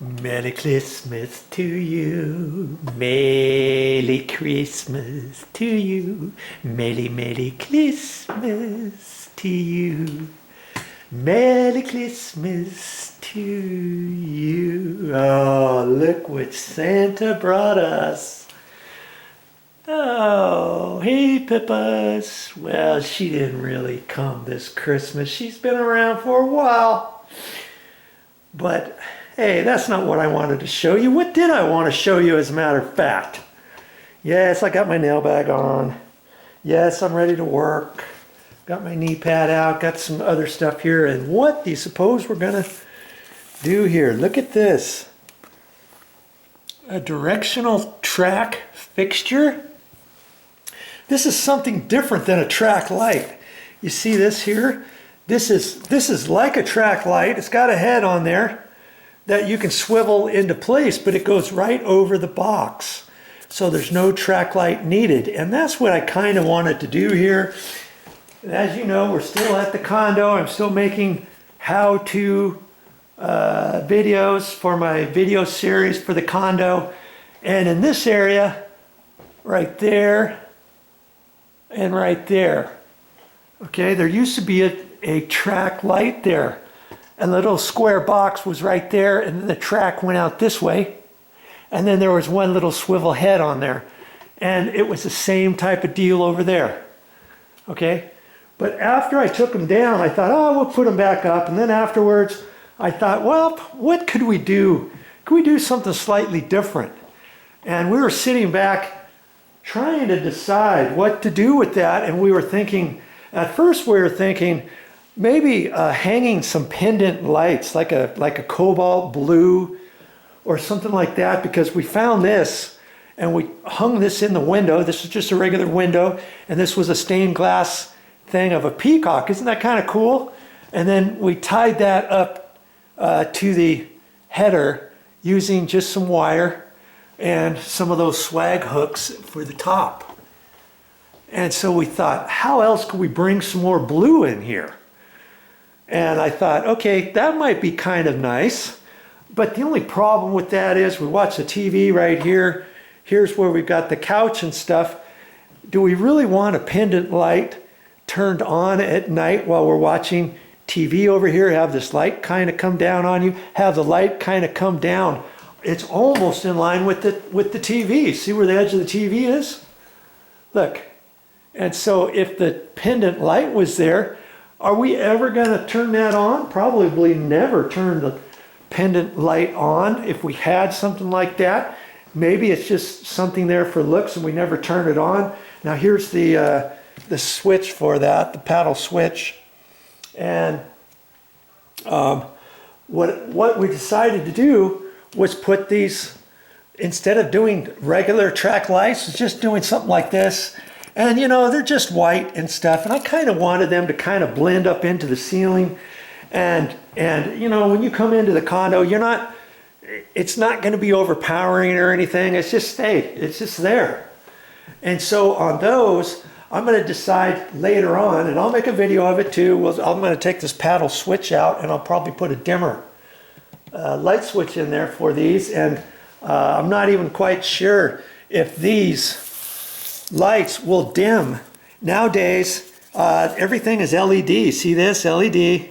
Merry Christmas to you. Merry Christmas to you. Merry, Merry Christmas to you. Merry Christmas to you. Oh, look what Santa brought us. Oh, hey Pippas. Well, she didn't really come this Christmas. She's been around for a while. But hey, that's not what I wanted to show you. What did I want to show you, as a matter of fact? Yes, I got my nail bag on. Yes, I'm ready to work. Got my knee pad out. Got some other stuff here. And what do you suppose we're going to do here? Look at this. A directional track fixture. This is something different than a track light. You see this here? This is like a track light. It's got a head on there that you can swivel into place, but it goes right over the box. So there's no track light needed. And that's what I kind of wanted to do here. And as you know, we're still at the condo. I'm still making how-to videos for my video series for the condo. And in this area, right there and right there, okay, there used to be a track light there. A little square box was right there, and then the track went out this way. And then there was one little swivel head on there. And it was the same type of deal over there. Okay? But after I took them down, I thought, oh, we'll put them back up. And then afterwards, I thought, well, what could we do? Could we do something slightly different? And we were sitting back trying to decide what to do with that. And we were thinking, at first we were thinking, maybe hanging some pendant lights, like a cobalt blue or something like that, because we found this and we hung this in the window. This was just a regular window, and this was a stained glass thing of a peacock. Isn't that kind of cool? And then we tied that up to the header using just some wire and some of those swag hooks for the top. And so we thought, how else could we bring some more blue in here? And I thought, okay, that might be kind of nice. But the only problem with that is we watch the TV right here. Here's where we've got the couch and stuff. Do we really want a pendant light turned on at night while we're watching TV over here? Have this light kind of come down on you. Have the light kind of come down. It's almost in line with the TV. See where the edge of the TV is? Look. And so if the pendant light was there, are we ever going to turn that on? Probably never turn the pendant light on if we had something like that. Maybe it's just something there for looks and we never turn it on. Now here's the switch for that, the paddle switch. And what we decided to do was put these, instead of doing regular track lights, just doing something like this. And you know, they're just white and stuff, and I kind of wanted them to kind of blend up into the ceiling. And you know, when you come into the condo, it's not going to be overpowering or anything. It's just there. And so on those, I'm going to decide later on, and I'll make a video of it too. I'm going to take this paddle switch out, and I'll probably put a dimmer light switch in there for these. And I'm not even quite sure if these lights will dim. Nowadays, everything is LED. See this? LED.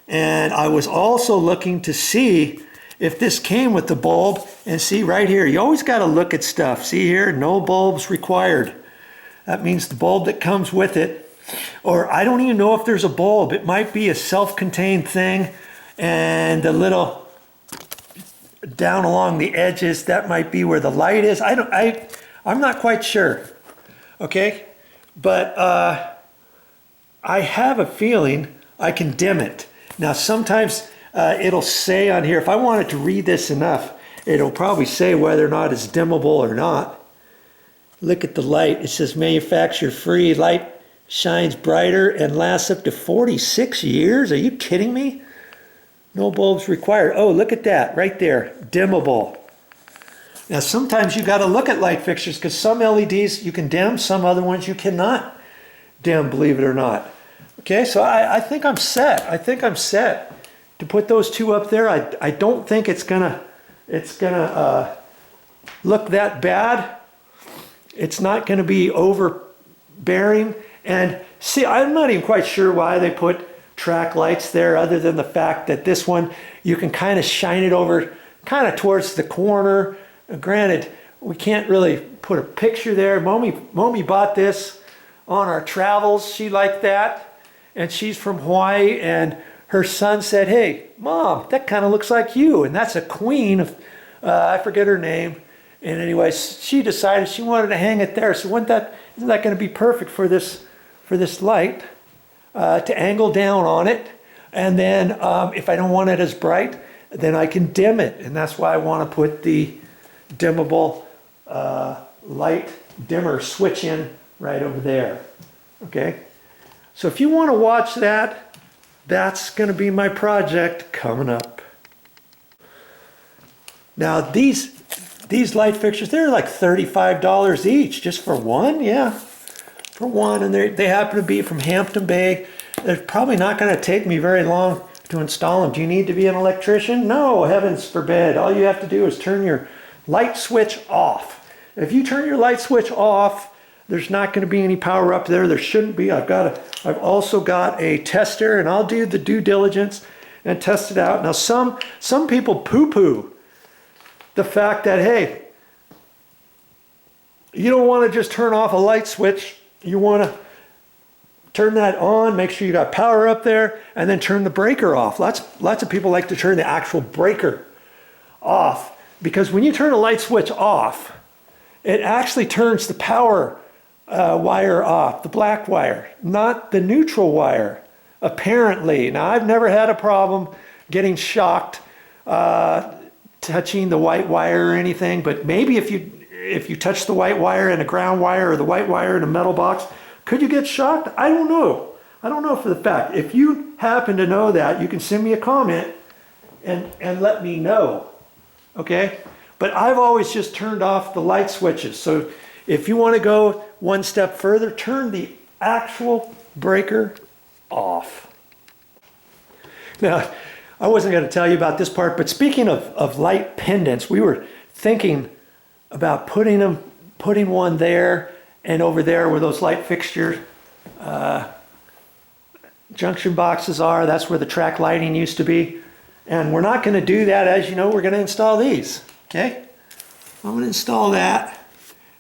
And I was also looking to see if this came with the bulb. And see right here, you always got to look at stuff. See here, no bulbs required. That means the bulb that comes with it. Or I don't even know if there's a bulb. It might be a self-contained thing. And a little down along the edges, that might be where the light is. I'm not quite sure. Okay, but I have a feeling I can dim it. Now sometimes it'll say on here, if I wanted to read this enough, it'll probably say whether or not it's dimmable or not. Look at the light. It says manufacturer free. Light shines brighter and lasts up to 46 years. Are you kidding me? No bulbs required. Oh, look at that right there. Dimmable. Now sometimes you got to look at light fixtures because some LEDs you can dim, some other ones you cannot dim, believe it or not. Okay, so I think I'm set. I think I'm set to put those two up there. I don't think it's going to it's gonna look that bad. It's not gonna be overbearing. And see, I'm not even quite sure why they put track lights there, other than the fact that this one, you can kind of shine it over kind of towards the corner. Granted, we can't really put a picture there. Momi bought this on our travels. She liked that, and she's from Hawaii, and her son said, "Hey, Mom, that kind of looks like you." And that's a queen of, I forget her name. And anyway, she decided she wanted to hang it there. So isn't that going to be perfect for this light to angle down on it? And then if I don't want it as bright, then I can dim it. And that's why I want to put the dimmable light dimmer switch in right over there. Okay, so if you want to watch that, that's going to be my project coming up. Now these light fixtures, they're like $35 each just for one. Yeah, for one. And they happen to be from Hampton Bay. They're probably not going to take me very long to install them. Do you need to be an electrician? No, heavens forbid. All you have to do is turn your light switch off. If you turn your light switch off, there's not going to be any power up there. There shouldn't be. I've also got a tester, and I'll do the due diligence and test it out. Now some people poo-poo the fact that, hey, you don't want to just turn off a light switch. You want to turn that on, make sure you got power up there, and then turn the breaker off. Lots of people like to turn the actual breaker off, because when you turn a light switch off, it actually turns the power wire off, the black wire, not the neutral wire, apparently. Now, I've never had a problem getting shocked touching the white wire or anything, but maybe if you touch the white wire and a ground wire, or the white wire in a metal box, could you get shocked? I don't know. I don't know for the fact. If you happen to know that, you can send me a comment and let me know. Okay? But I've always just turned off the light switches. So if you want to go one step further, turn the actual breaker off. Now, I wasn't going to tell you about this part, but speaking of light pendants, we were thinking about putting one there and over there where those light fixture junction boxes are. That's where the track lighting used to be. And we're not going to do that. As you know, we're going to install these. Okay? I'm going to install that.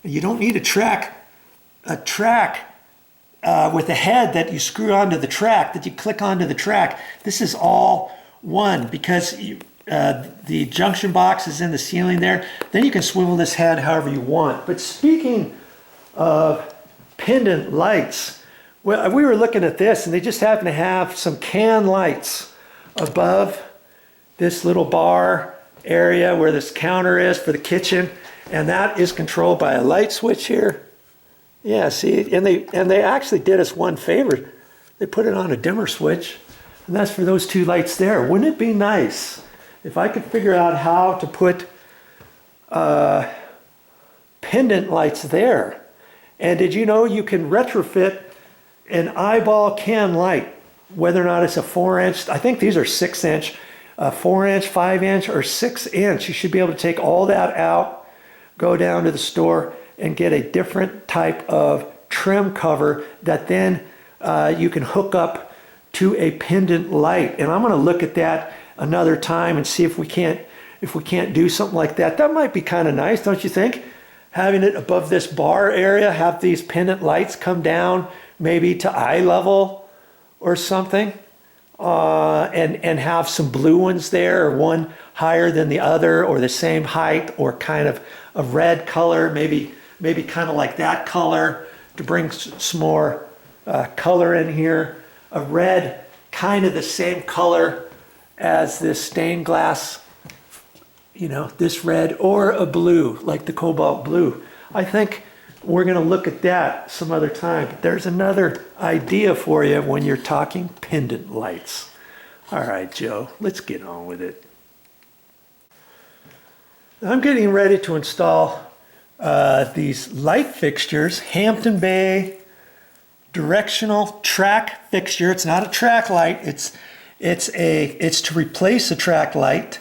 You don't need a track with a head that you screw onto the track, that you click onto the track. This is all one, because the junction box is in the ceiling there. Then you can swivel this head however you want. But speaking of pendant lights, well, we were looking at this, and they just happen to have some can lights above this little bar area where this counter is for the kitchen, and that is controlled by a light switch here. Yeah, see, and they actually did us one favor. They put it on a dimmer switch, and that's for those two lights there. Wouldn't it be nice if I could figure out how to put pendant lights there? And did you know you can retrofit an eyeball can light, whether or not it's a 4-inch, I think these are 6-inch, 4-inch, 5-inch, or 6-inch. You should be able to take all that out, go down to the store, and get a different type of trim cover that then you can hook up to a pendant light. And I'm going to look at that another time and see if we can't do something like that. That might be kind of nice, don't you think? Having it above this bar area, have these pendant lights come down maybe to eye level or something, and have some blue ones there, or one higher than the other, or the same height, or kind of a red color, maybe kind of like that color, to bring some more color in here. A red, kind of the same color as this stained glass, you know, this red, or a blue, like the cobalt blue. I think we're going to look at that some other time. But there's another idea for you when you're talking pendant lights. All right, Joe, let's get on with it. I'm getting ready to install these light fixtures, Hampton Bay directional track fixture. It's not a track light. It's to replace a track light.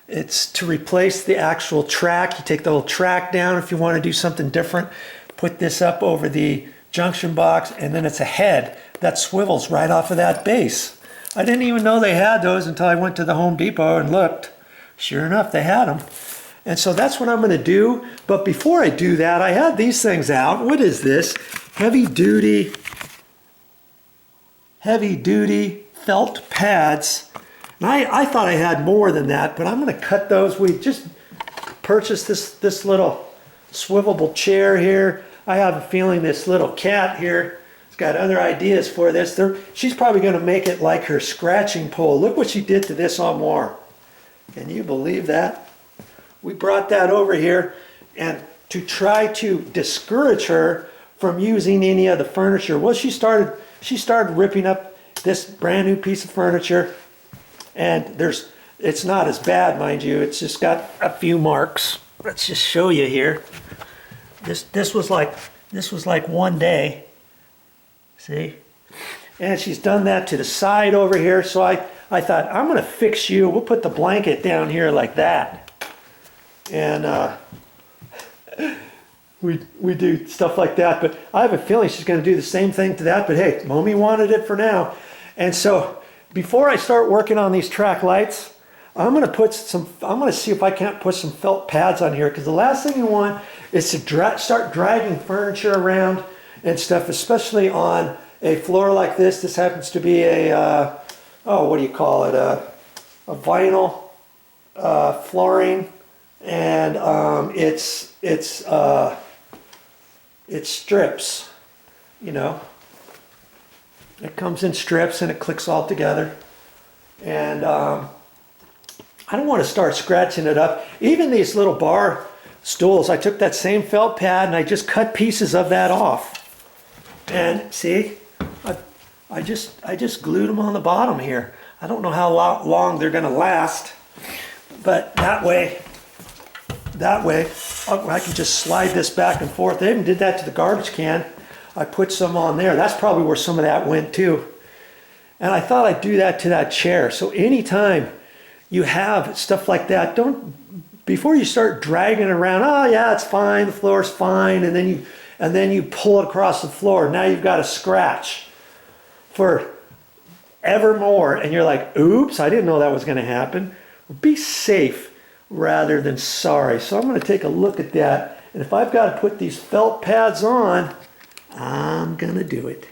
It's to replace the actual track. You take the whole track down if you want to do something different. Put this up over the junction box, and then it's a head that swivels right off of that base. I didn't even know they had those until I went to the Home Depot and looked. Sure enough, they had them. And so that's what I'm going to do. But before I do that, I had these things out. What is this? Heavy duty felt pads. And I thought I had more than that, but I'm going to cut those. We just purchased this little swivelable chair here. I have a feeling this little cat here has got other ideas for this. She's probably going to make it like her scratching pole. Look what she did to this armoire. Can you believe that? We brought that over here and to try to discourage her from using any of the furniture. Well, she started ripping up this brand new piece of furniture, and it's not as bad, mind you. It's just got a few marks. Let's just show you here. This was like one day. See? And she's done that to the side over here. So I thought, I'm going to fix you. We'll put the blanket down here like that. And we do stuff like that. But I have a feeling she's going to do the same thing to that. But hey, Mommy wanted it for now. And so before I start working on these track lights, I'm going to see if I can't put some felt pads on here, because the last thing you want is to start dragging furniture around and stuff, especially on a floor like this. This happens to be a, what do you call it? A vinyl flooring, and it's strips, you know. It comes in strips and it clicks all together. And I don't want to start scratching it up. Even these little bar stools, I took that same felt pad and I just cut pieces of that off. And see, I just glued them on the bottom here. I don't know how long they're going to last, but that way I can just slide this back and forth. They even did that to the garbage can. I put some on there. That's probably where some of that went too. And I thought I'd do that to that chair. So anytime you have stuff like that, before you start dragging it around, oh yeah, it's fine, the floor's fine, and then you pull it across the floor. Now you've got a scratch for evermore, and you're like, oops, I didn't know that was going to happen. Be safe rather than sorry. So I'm going to take a look at that, and if I've got to put these felt pads on, I'm going to do it.